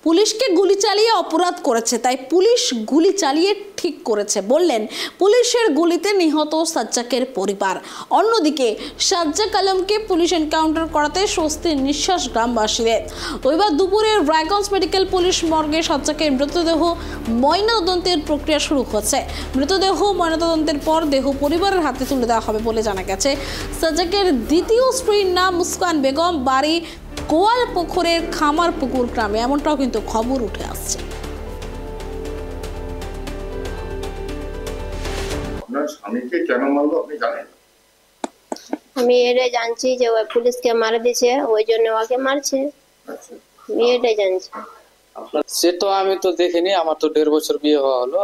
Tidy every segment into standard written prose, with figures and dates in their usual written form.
পুলিশকে গুলি চালিয়ে অপরাধ করেছে, তাই পুলিশ গুলি চালিয়ে ঠিক করেছে বললেন পুলিশের গুলিতে নিহত সাজ্জাকের পরিবার। অন্যদিকে সাজ্জাক আলমকে পুলিশ এনকাউন্টার করাতে স্বস্তির নিঃশ্বাস গ্রামবাসীদের। রবিবার দুপুরে রায়গঞ্জ মেডিকেল পুলিশ মর্গে সাজ্জাকের মৃতদেহ ময়নাতদন্তের প্রক্রিয়া শুরু হয়েছে। মৃতদেহ ময়নাতদন্তের পর দেহ পরিবারের হাতে তুলে দেওয়া হবে বলে জানা গেছে। সাজ্জাকের দ্বিতীয় স্ত্রীর নাম মুস্কান বেগম, বাড়ি গোয়াল পুকুরের খামার পুকুর গ্রামে, এমনটাও কিন্তু খবর উঠে আসছে। আপনার স্বামীকে কেন মারলো আপনি জানেন? আমি এটাই জানছি যে ওই পুলিশকে মারা দিয়েছে, ওই জন্য ওকে মারছে। আমি এটাই জানছি। সে তো আমি তো দেখিনি, আমার তো 1.5 বছর বিয়ে হওয়া হলো।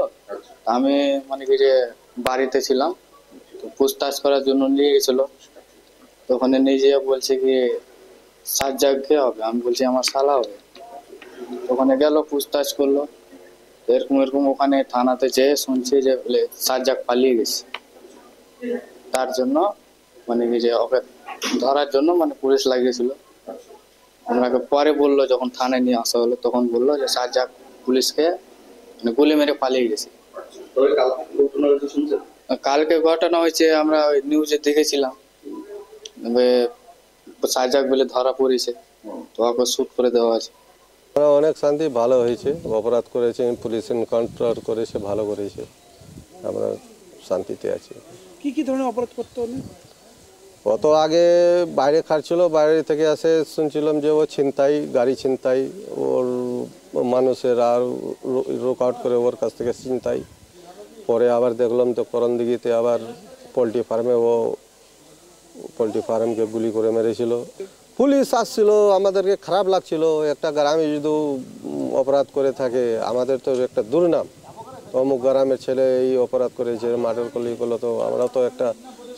আমি মানে কি যে বাড়িতে ছিলাম, তো পুছতাছ করার জন্য নিয়ে গেছিল। তো ওখানে নিয়ে যেয়ে বলছে কি সাজ্জাক কে হবে, আমি বলছি আমার শালা হবে। ওখানে গেল, পুছতাছ করলো, এরকম ওখানে থানাতে যেয়ে শুনছি যে বলে সাজ্জাক পালিয়ে গেছে। তার জন্য মানে কি যে ওকে ধরার জন্য মানে পুলিশ লাগিয়েছিল। আমাকে পরে বললো, যখন থানায় নিয়ে আসা হলো তখন বললো যে সাজ্জাক পুলিশকে মানে গুলি মেরে পালিয়ে গেছে। কালকে ঘটনা হয়েছে, আমরা নিউজে দেখেছিলাম সাজ্জাক বলে ধরা পড়েছে, তো ওকে শুট করে দেওয়া আছে। অনেক শান্তি, ভালো হয়েছে। অপরাধ করেছে, পুলিশ এনকাউন্টার করেছে, ভালো করেছে, আমরা শান্তিতে আছি। কি কি ধরনের অপরাধ করতে হলো? কত আগে বাইরে খাচ্ছিল, বাইরে থেকে আসে শুনছিলাম যে ও ছিনতাই, গাড়ি ছিনতাই, ওর মানুষের আর রোক আউট করে ওর কাছ থেকে ছিনতাই। পরে আবার দেখলাম তো করণদিঘিতে আবার পোলট্রি ফার্মকে গুলি করে মেরেছিল। পুলিশ আসছিল, আমাদেরকে খারাপ লাগছিল। একটা গ্রামে যদি অপরাধ করে থাকে, আমাদের তো একটা দুর্নাম, অমুক গ্রামের ছেলে এই অপরাধ করেছে, মার্ডার করলো, তো আমরাও তো একটা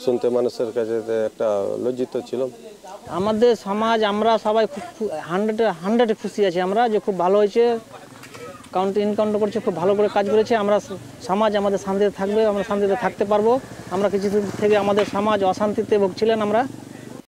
শুনতে মানুষের কাছে একটা লজ্জিত ছিলাম। আমাদের সমাজ, আমরা সবাই খুব 100 খুশি আছি আমরা, যে খুব ভালো হয়েছে, এনকাউন্টার করছে, খুব ভালো করে কাজ করেছে। আমরা সমাজ আমাদের শান্তিতে থাকবে, আমরা শান্তিতে থাকতে পারবো। আমরা কিছুদিন থেকে আমাদের সমাজ অশান্তিতে ভুগছিলেন আমরা।